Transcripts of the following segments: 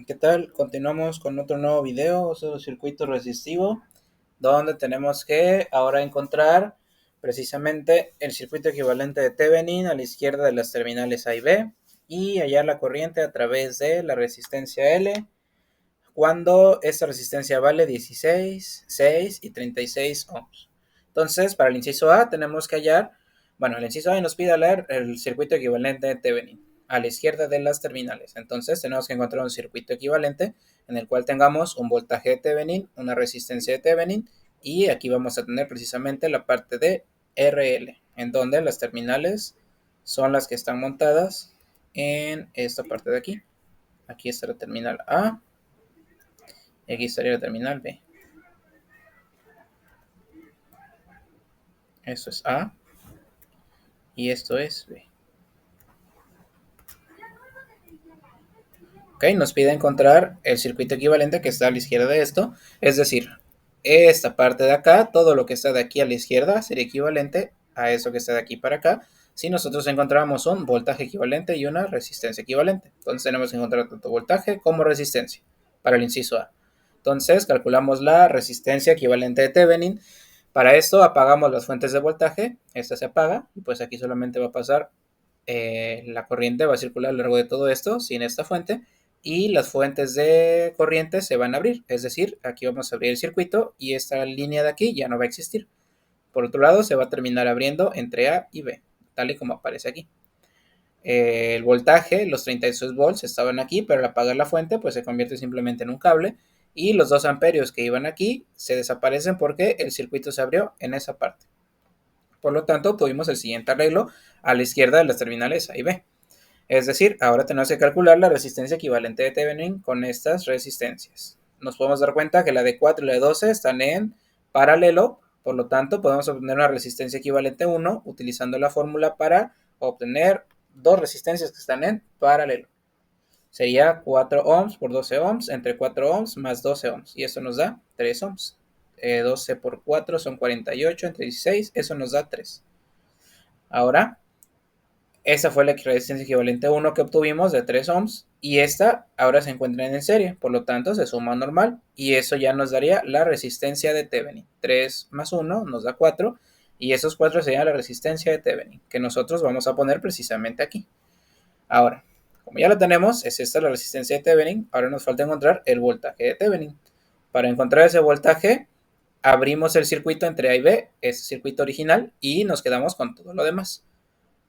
¿Qué tal? Continuamos con otro nuevo video, otro circuito resistivo, donde tenemos que ahora encontrar precisamente el circuito equivalente de Thevenin a la izquierda de las terminales A y B y hallar la corriente a través de la resistencia L cuando esta resistencia vale 16, 6 y 36 ohms. Entonces, para el inciso A tenemos que hallar, bueno, el inciso A nos pide hallar el circuito equivalente de Thevenin a la izquierda de las terminales. Entonces, tenemos que encontrar un circuito equivalente en el cual tengamos un voltaje de Thevenin, una resistencia de Thevenin y aquí vamos a tener precisamente la parte de RL, en donde las terminales son las que están montadas en esta parte de aquí. Aquí está la terminal A. Y aquí estaría la terminal B. Esto es A y esto es B. Ok, nos pide encontrar el circuito equivalente que está a la izquierda de esto. Es decir, esta parte de acá, todo lo que está de aquí a la izquierda sería equivalente a eso que está de aquí para acá. Si nosotros encontramos un voltaje equivalente y una resistencia equivalente. Entonces tenemos que encontrar tanto voltaje como resistencia para el inciso A. Entonces calculamos la resistencia equivalente de Thevenin. Para esto apagamos las fuentes de voltaje. Esta se apaga y pues aquí solamente va a pasar la corriente, va a circular a lo largo de todo esto sin esta fuente y las fuentes de corriente se van a abrir, es decir, aquí vamos a abrir el circuito y esta línea de aquí ya no va a existir. Por otro lado, se va a terminar abriendo entre A y B, tal y como aparece aquí. El voltaje, los 36 volts estaban aquí, pero al apagar la fuente, pues se convierte simplemente en un cable y los 2 amperios que iban aquí se desaparecen porque el circuito se abrió en esa parte. Por lo tanto, tuvimos el siguiente arreglo a la izquierda de las terminales A y B. Es decir, ahora tenemos que calcular la resistencia equivalente de Thevenin con estas resistencias. Nos podemos dar cuenta que la de 4 y la de 12 están en paralelo, por lo tanto podemos obtener una resistencia equivalente a 1 utilizando la fórmula para obtener dos resistencias que están en paralelo. Sería 4 ohms por 12 ohms entre 4 ohms más 12 ohms y eso nos da 3 ohms. 12 por 4 son 48 entre 16, eso nos da 3. Ahora esa fue la resistencia equivalente a 1 que obtuvimos de 3 ohms y esta ahora se encuentra en serie, por lo tanto se suma normal y eso ya nos daría la resistencia de Thevenin. 3 más 1 nos da 4 y esos 4 serían la resistencia de Thevenin que nosotros vamos a poner precisamente aquí. Ahora, como ya lo tenemos, es esta la resistencia de Thevenin, ahora nos falta encontrar el voltaje de Thevenin. Para encontrar ese voltaje, abrimos el circuito entre A y B, ese circuito original, y nos quedamos con todo lo demás.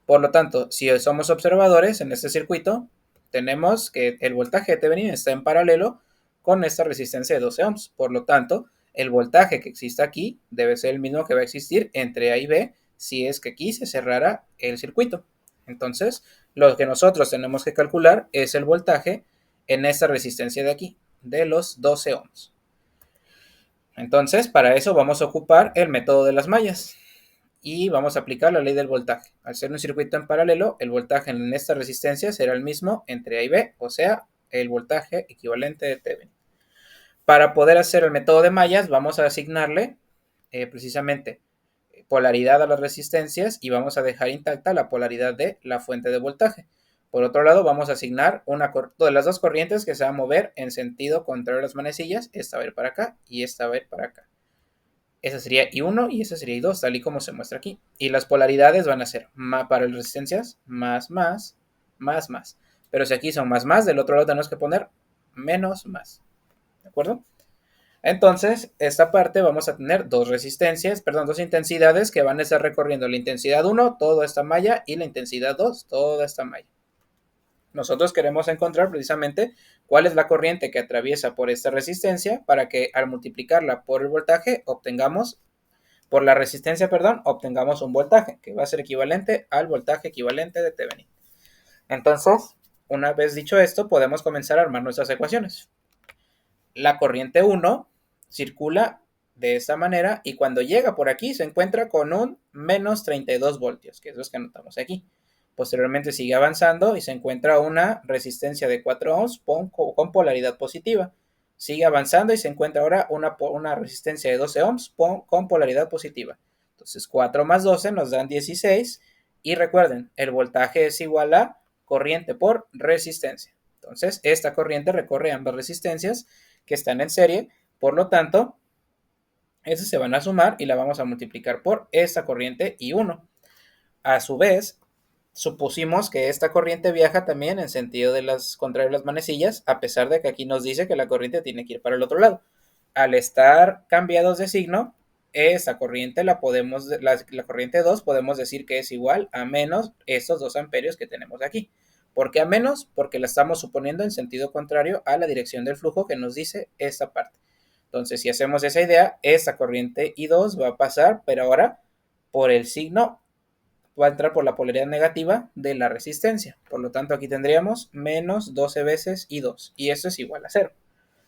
Por lo tanto, si somos observadores en este circuito, tenemos que el voltaje de Thevenin está en paralelo con esta resistencia de 12 ohms. Por lo tanto, el voltaje que existe aquí debe ser el mismo que va a existir entre A y B si es que aquí se cerrara el circuito. Entonces, lo que nosotros tenemos que calcular es el voltaje en esta resistencia de aquí, de los 12 ohms. Entonces, para eso vamos a ocupar el método de las mallas y vamos a aplicar la ley del voltaje. Al ser un circuito en paralelo, el voltaje en esta resistencia será el mismo entre A y B, o sea, el voltaje equivalente de Thevenin. Para poder hacer el método de mallas, vamos a asignarle precisamente polaridad a las resistencias y vamos a dejar intacta la polaridad de la fuente de voltaje. Por otro lado, vamos a asignar de las dos corrientes que se van a mover en sentido contrario a las manecillas. Esta va a ir para acá y esta va a ir para acá. Esa sería I1 y esa sería I2, tal y como se muestra aquí. Y las polaridades van a ser para las resistencias más, más, más, más. Pero si aquí son más, más, del otro lado tenemos que poner menos, más. ¿De acuerdo? Entonces, esta parte vamos a tener dos resistencias, perdón, dos intensidades que van a estar recorriendo la intensidad 1, toda esta malla, y la intensidad 2, toda esta malla. Nosotros queremos encontrar precisamente cuál es la corriente que atraviesa por esta resistencia para que al multiplicarla por el voltaje obtengamos por la resistencia, perdón, obtengamos un voltaje que va a ser equivalente al voltaje equivalente de Thevenin. Entonces, una vez dicho esto, podemos comenzar a armar nuestras ecuaciones. La corriente 1 circula de esta manera y cuando llega por aquí se encuentra con un menos 32 voltios, que es lo que anotamos aquí. Posteriormente sigue avanzando y se encuentra una resistencia de 4 ohms con polaridad positiva. Sigue avanzando y se encuentra ahora una resistencia de 12 ohms con polaridad positiva. Entonces 4 más 12 nos dan 16 y recuerden, el voltaje es igual a corriente por resistencia. Entonces, esta corriente recorre ambas resistencias que están en serie, por lo tanto, esas se van a sumar y la vamos a multiplicar por esta corriente I1. A su vez, supusimos que esta corriente viaja también en sentido de las contrarias de las manecillas, a pesar de que aquí nos dice que la corriente tiene que ir para el otro lado. Al estar cambiados de signo, esta corriente la corriente 2 podemos decir que es igual a menos estos 2 amperios que tenemos aquí. ¿Por qué a menos? Porque la estamos suponiendo en sentido contrario a la dirección del flujo que nos dice esta parte. Entonces, si hacemos esa idea, esta corriente I2 va a pasar, pero ahora por el signo, va a entrar por la polaridad negativa de la resistencia. Por lo tanto, aquí tendríamos menos 12 veces I2, y esto es igual a 0.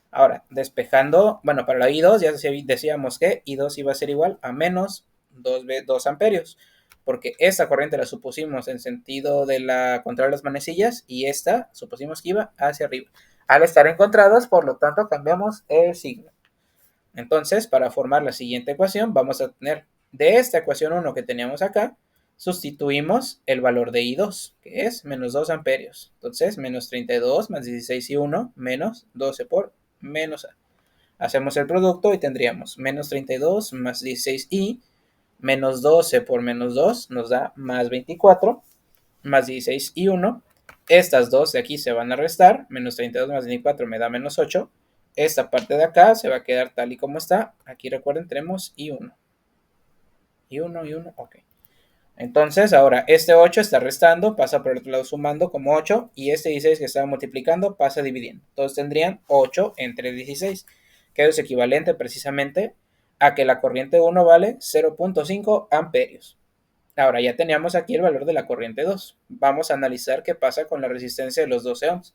Ahora, despejando, bueno, para la I2 ya decíamos que I2 iba a ser igual a menos 2 amperios, porque esta corriente la supusimos en sentido de la contraria de las manecillas y esta supusimos que iba hacia arriba. Al estar encontradas, por lo tanto, cambiamos el signo. Entonces, para formar la siguiente ecuación, vamos a tener de esta ecuación 1 que teníamos acá, sustituimos el valor de I2, que es menos 2 amperios. Entonces, menos 32 más 16 I1 menos 12 por menos A. Hacemos el producto y tendríamos menos 32 más 16i menos 12 por menos 2 nos da más 24 más 16i1. Estas dos de aquí se van a restar. Menos 32 más 24 me da menos 8. Esta parte de acá se va a quedar tal y como está. Aquí recuerden, tenemos i1. i1, ok. Entonces, ahora este 8 está restando, pasa por el otro lado sumando como 8, y este 16 que estaba multiplicando pasa dividiendo. Entonces tendrían 8 entre 16, que es equivalente precisamente a que la corriente 1 vale 0.5 amperios. Ahora ya teníamos aquí el valor de la corriente 2. Vamos a analizar qué pasa con la resistencia de los 12 ohms.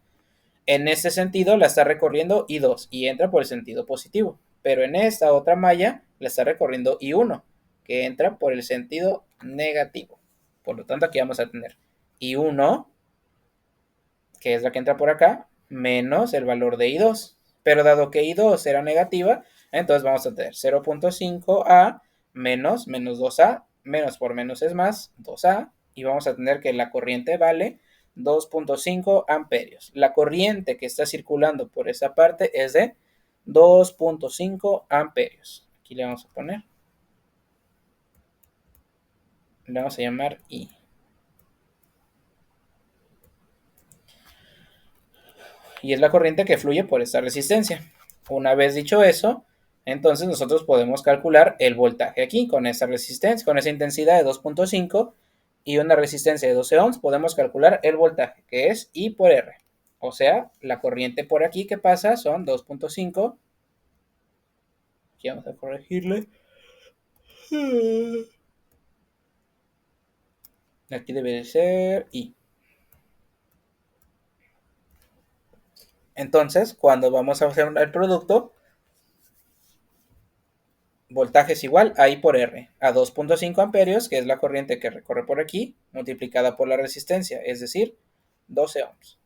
En este sentido la está recorriendo I2 y entra por el sentido positivo, pero en esta otra malla la está recorriendo I1, que entra por el sentido negativo. Por lo tanto, aquí vamos a tener I1, que es la que entra por acá, menos el valor de I2. Pero dado que I2 era negativa, entonces vamos a tener 0.5A menos 2A, menos por menos es más, 2A, y vamos a tener que la corriente vale 2.5 amperios. La corriente que está circulando por esa parte es de 2.5 amperios. Aquí le vamos a poner, le vamos a llamar I. Y es la corriente que fluye por esta resistencia. Una vez dicho eso, entonces nosotros podemos calcular el voltaje aquí con esa resistencia, con esa intensidad de 2.5 y una resistencia de 12 ohms, podemos calcular el voltaje, que es I por R. O sea, la corriente por aquí que pasa son 2.5. Aquí vamos a corregirle. Aquí debe de ser I. Entonces, cuando vamos a hacer el producto, voltaje es igual a I por R, a 2.5 amperios, que es la corriente que recorre por aquí, multiplicada por la resistencia, es decir, 12 ohms.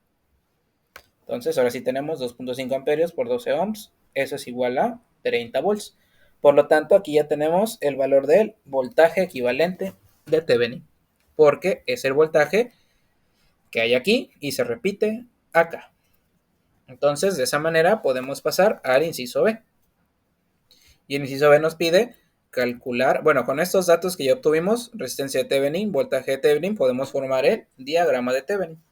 Entonces, ahora sí tenemos 2.5 amperios por 12 ohms, eso es igual a 30 volts. Por lo tanto, aquí ya tenemos el valor del voltaje equivalente de Thevenin, porque es el voltaje que hay aquí y se repite acá. Entonces, de esa manera podemos pasar al inciso B. Y el inciso B nos pide calcular, bueno, con estos datos que ya obtuvimos, resistencia de Thevenin, voltaje de Thevenin, podemos formar el diagrama de Thevenin.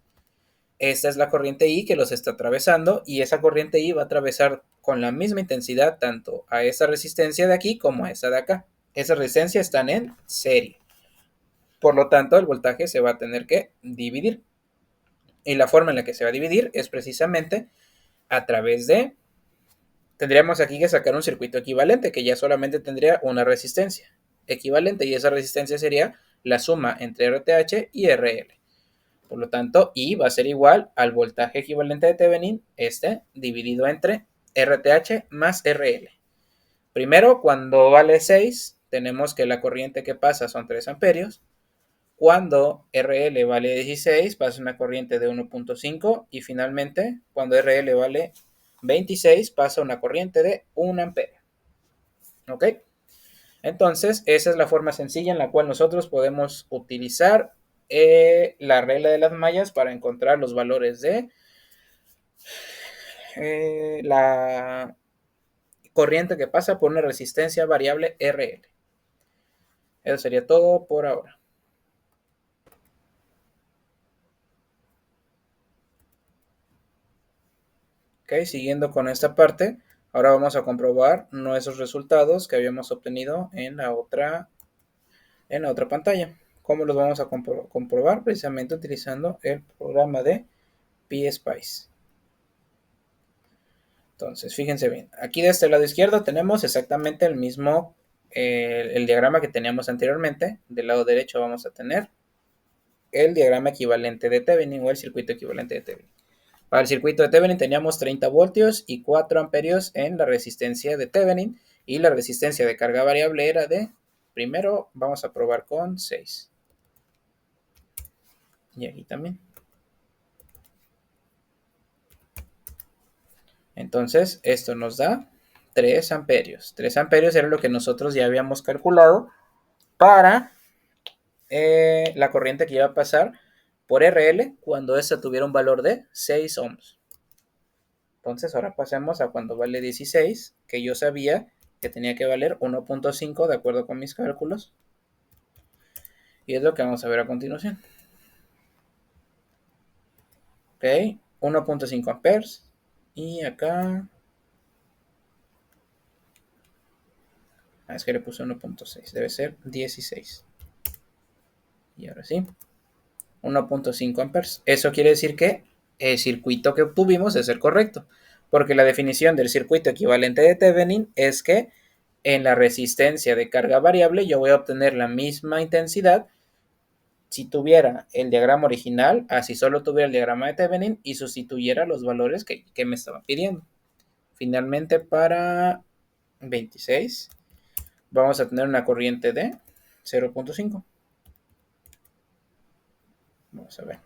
Esta es la corriente I que los está atravesando y esa corriente I va a atravesar con la misma intensidad tanto a esa resistencia de aquí como a esa de acá. Esas resistencias están en serie. Por lo tanto, el voltaje se va a tener que dividir. Y la forma en la que se va a dividir es precisamente a través de... Tendríamos aquí que sacar un circuito equivalente que ya solamente tendría una resistencia equivalente y esa resistencia sería la suma entre RTH y RL. Por lo tanto, I va a ser igual al voltaje equivalente de Thevenin, dividido entre RTH más RL. Primero, cuando vale 6, tenemos que la corriente que pasa son 3 amperios. Cuando RL vale 16, pasa una corriente de 1.5. Y finalmente, cuando RL vale 26, pasa una corriente de 1 amperio. ¿Ok? Entonces, esa es la forma sencilla en la cual nosotros podemos utilizar la regla de las mallas para encontrar los valores de la corriente que pasa por una resistencia variable RL. Eso sería todo por ahora. Ok, siguiendo con esta parte, ahora vamos a comprobar nuestros resultados que habíamos obtenido en la otra pantalla. ¿Cómo los vamos a comprobar? Precisamente utilizando el programa de PSpice. Entonces, fíjense bien. Aquí de este lado izquierdo tenemos exactamente el mismo, el diagrama que teníamos anteriormente. Del lado derecho vamos a tener el diagrama equivalente de Thevenin o el circuito equivalente de Thevenin. Para el circuito de Thevenin teníamos 30 voltios y 4 amperios en la resistencia de Thevenin y la resistencia de carga variable era de, primero vamos a probar con 6. Y aquí también. Entonces, esto nos da 3 amperios. 3 amperios era lo que nosotros ya habíamos calculado para la corriente que iba a pasar por RL cuando esta tuviera un valor de 6 ohms. Entonces, ahora pasemos a cuando vale 16, que yo sabía que tenía que valer 1.5 de acuerdo con mis cálculos. Y es lo que vamos a ver a continuación. Ok, 1.5 amperes. Y acá... es que le puse 1.6, debe ser 16. Y ahora sí, 1.5 amperes. Eso quiere decir que el circuito que obtuvimos es el correcto, porque la definición del circuito equivalente de Thevenin es que en la resistencia de carga variable yo voy a obtener la misma intensidad si tuviera el diagrama original, así solo tuviera el diagrama de Thevenin y sustituyera los valores que me estaban pidiendo. Finalmente, para 26 vamos a tener una corriente de 0.5. Vamos a ver.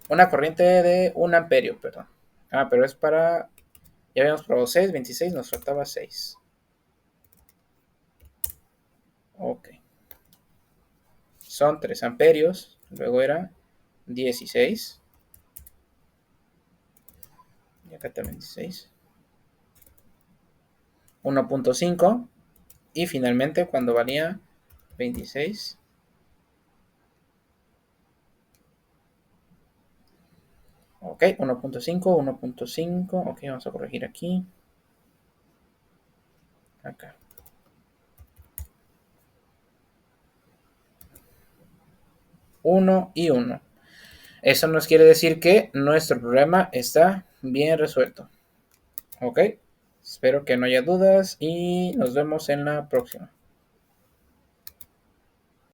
Una corriente de 1 amperio, perdón. Pero es para... Ya habíamos probado 6, 26, nos faltaba 6. Ok. Son 3 amperios, luego era 16. Y acá también 16. 1.5. Y finalmente, cuando valía 26. Ok, 1.5, 1.5. Ok, vamos a corregir aquí. Acá. Uno y 1. Eso nos quiere decir que nuestro problema está bien resuelto. Ok, espero que no haya dudas y nos vemos en la próxima.